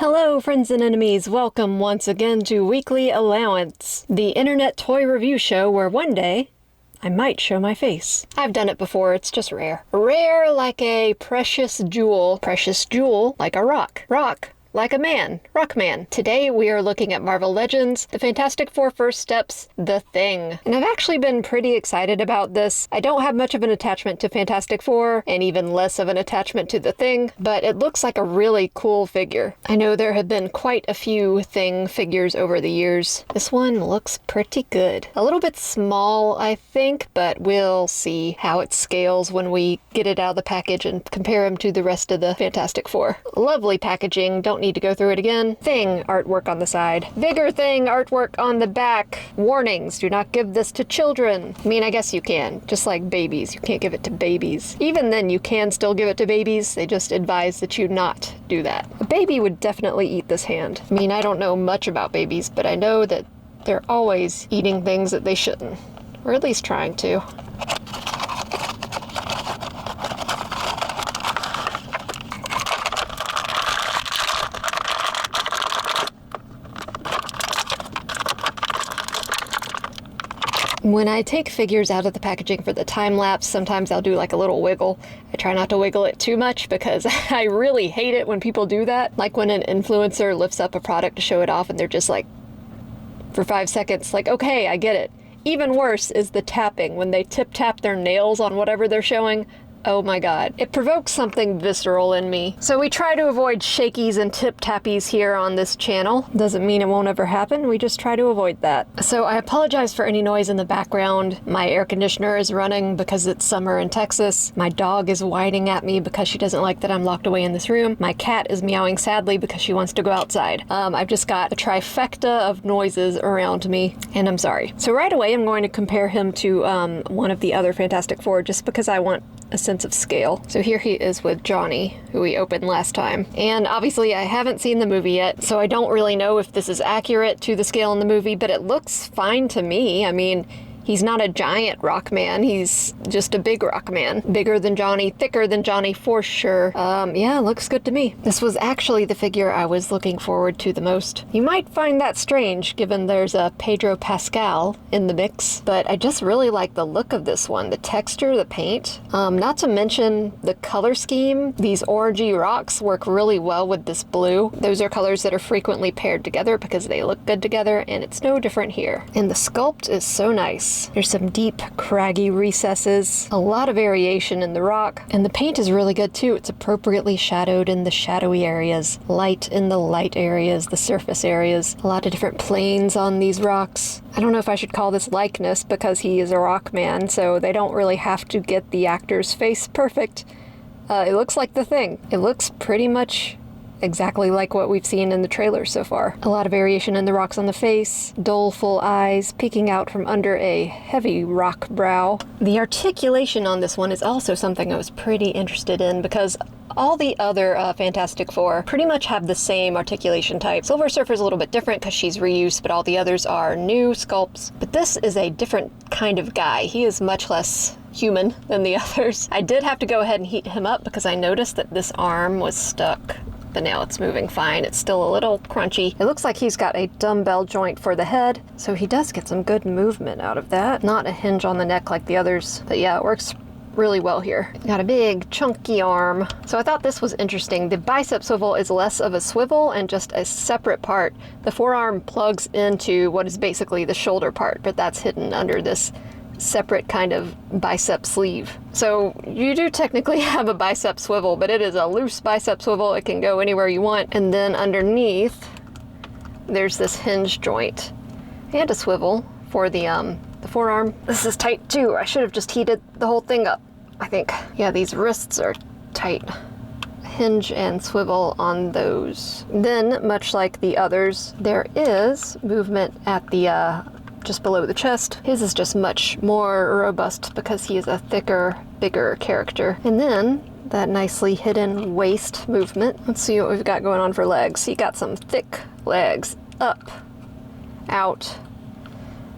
Hello friends and enemies, welcome once again to Weekly Allowance, the internet toy review show where one day I might show my face. I've done it before, it's just rare. Rare like a precious jewel like a rock. Rock like a man, Rockman. Today we are looking at Marvel Legends, the Fantastic Four First Steps, The Thing. And I've actually been pretty excited about this. I don't have much of an attachment to Fantastic Four, and even less of an attachment to The Thing, but it looks like a really cool figure. I know there have been quite a few Thing figures over the years. This one looks pretty good. A little bit small, I think, but we'll see how it scales when we get it out of the package and compare him to the rest of the Fantastic Four. Lovely packaging, don't need to go through it again. Thing artwork on the side. Bigger Thing artwork on the back. Warnings, do not give this to children. I mean, I guess you can, just like babies. You can't give it to babies. Even then, you can still give it to babies. They just advise that you not do that. A baby would definitely eat this hand. I mean, I don't know much about babies, but I know that they're always eating things that they shouldn't. Or at least trying to. When I take figures out of the packaging for the time lapse, sometimes I'll do like a little wiggle. I try not to wiggle it too much because I really hate it when people do that. Like when an influencer lifts up a product to show it off and they're just like, for 5 seconds, like, okay, I get it. Even worse is the tapping, when they tap their nails on whatever they're showing. Oh my god. It provokes something visceral in me. So we try to avoid shakies and tip-tappies here on this channel. Doesn't mean it won't ever happen, we just try to avoid that. So I apologize for any noise in the background. My air conditioner is running because it's summer in Texas. My dog is whining at me because she doesn't like that I'm locked away in this room. My cat is meowing sadly because she wants to go outside. I've just got a trifecta of noises around me, and I'm sorry. So right away I'm going to compare him to one of the other Fantastic Four just because I want a sense of scale. So here he is with Johnny, who we opened last time. And obviously I haven't seen the movie yet, so I don't really know if this is accurate to the scale in the movie, but it looks fine to me. I mean, he's not a giant rock man, he's just a big rock man. Bigger than Johnny, thicker than Johnny for sure. Yeah, looks good to me. This was actually the figure I was looking forward to the most. You might find that strange given there's a Pedro Pascal in the mix, but I just really like the look of this one. The texture, the paint, not to mention the color scheme. These orangey rocks work really well with this blue. Those are colors that are frequently paired together because they look good together, and it's no different here. And the sculpt is so nice. There's some deep, craggy recesses, a lot of variation in the rock, and the paint is really good too. It's appropriately shadowed in the shadowy areas, light in the light areas, the surface areas, a lot of different planes on these rocks. I don't know if I should call this likeness because he is a rock man, so they don't really have to get the actor's face perfect. It looks like The Thing. It looks pretty much exactly like what we've seen in the trailer so far. A lot of variation in the rocks on the face, doleful eyes peeking out from under a heavy rock brow. The articulation on this one is also something I was pretty interested in because all the other Fantastic Four pretty much have the same articulation type. Silver Surfer's a little bit different because she's reused, but all the others are new sculpts. But this is a different kind of guy. He is much less human than the others. I did have to go ahead and heat him up because I noticed that this arm was stuck. But now it's moving fine. It's still a little crunchy. It looks like he's got a dumbbell joint for the head, so he does get some good movement out of that. Not a hinge on the neck like the others, but yeah, it works really well here. Got a big chunky arm. So I thought this was interesting. The bicep swivel is less of a swivel and just a separate part. The forearm plugs into what is basically the shoulder part, but that's hidden under this separate kind of bicep sleeve. So you do technically have a bicep swivel, but it is a loose bicep swivel. It can go anywhere you want. And then underneath, there's this hinge joint and a swivel for the forearm. This is tight too. I should have just heated the whole thing up, I think. Yeah, these wrists are tight. Hinge and swivel on those. Then, much like the others, there is movement at the just below the chest. His is just much more robust because he is a thicker, bigger character. And then that nicely hidden waist movement. Let's see what we've got going on for legs. He got some thick legs. Up, out,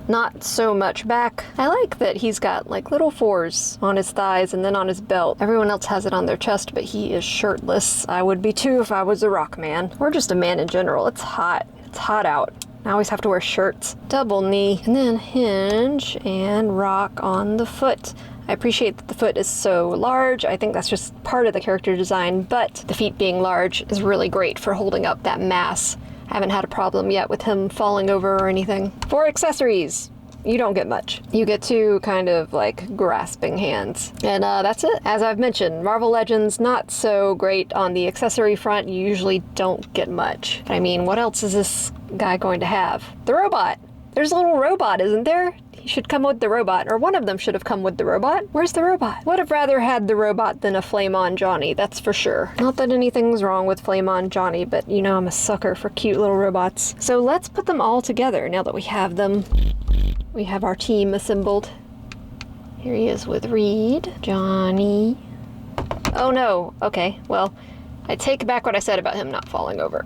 not so much back. I like that he's got like little 4s on his thighs and then on his belt. Everyone else has it on their chest, but he is shirtless. I would be too if I was a rock man, or just a man in general. It's hot. It's hot out. I always have to wear shirts. Double knee, and then hinge and rock on the foot. I appreciate that the foot is so large. I think that's just part of the character design, but the feet being large is really great for holding up that mass. I haven't had a problem yet with him falling over or anything. For accessories, you don't get much. You get 2 kind of like grasping hands. And that's it. As I've mentioned, Marvel Legends, not so great on the accessory front. You usually don't get much. I mean, what else is this guy going to have? The robot. There's a little robot, isn't there? He should come with the robot, or one of them should have come with the robot. Where's the robot? Would have rather had the robot than a Flame-On Johnny, that's for sure. Not that anything's wrong with Flame-On Johnny, but you know I'm a sucker for cute little robots. So let's put them all together now that we have them. We have our team assembled. Here he is with Reed, Johnny. Oh no, okay, well, I take back what I said about him not falling over.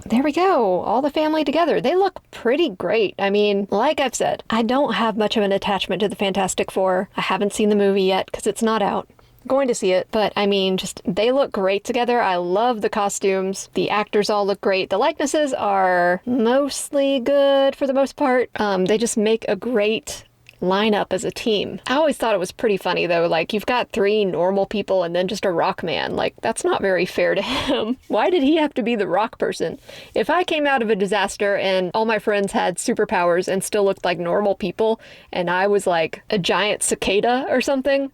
There we go, all the family together. They look pretty great. I mean, like I've said, I don't have much of an attachment to the Fantastic Four. I haven't seen the movie yet because it's not out. I'm going to see it, but I mean, just they look great together. I love the costumes. The actors all look great. The likenesses are mostly good for the most part. They just make a great line up as a team. I always thought it was pretty funny though, like you've got 3 normal people and then just a rock man. Like that's not very fair to him. Why did he have to be the rock person? If I came out of a disaster and all my friends had superpowers and still looked like normal people and I was like a giant cicada or something,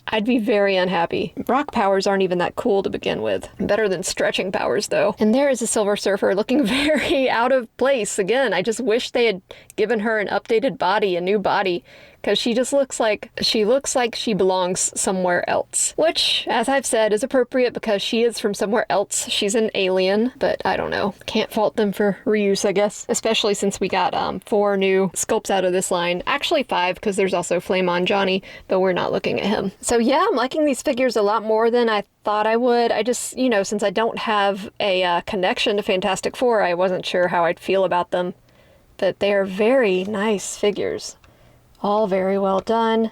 I'd be very unhappy. Rock powers aren't even that cool to begin with. Better than stretching powers, though. And there is a Silver Surfer looking very out of place. Again, I just wish they had given her an updated body, a new body, because she just looks like she belongs somewhere else. Which, as I've said, is appropriate because she is from somewhere else. She's an alien, but I don't know. Can't fault them for reuse, I guess. Especially since we got 4 new sculpts out of this line. Actually 5, because there's also Flame-On Johnny, but we're not looking at him. So yeah, I'm liking these figures a lot more than I thought I would. I just, you know, since I don't have a connection to Fantastic Four, I wasn't sure how I'd feel about them. But they are very nice figures. All very well done.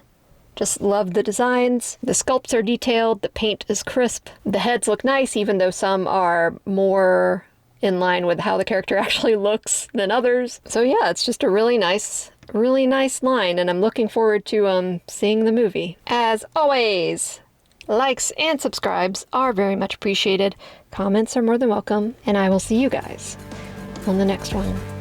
Just love the designs. The sculpts are detailed, the paint is crisp. The heads look nice, even though some are more in line with how the character actually looks than others. So yeah, it's just a really nice line, and I'm looking forward to seeing the movie. As always, likes and subscribes are very much appreciated. Comments are more than welcome, and I will see you guys on the next one.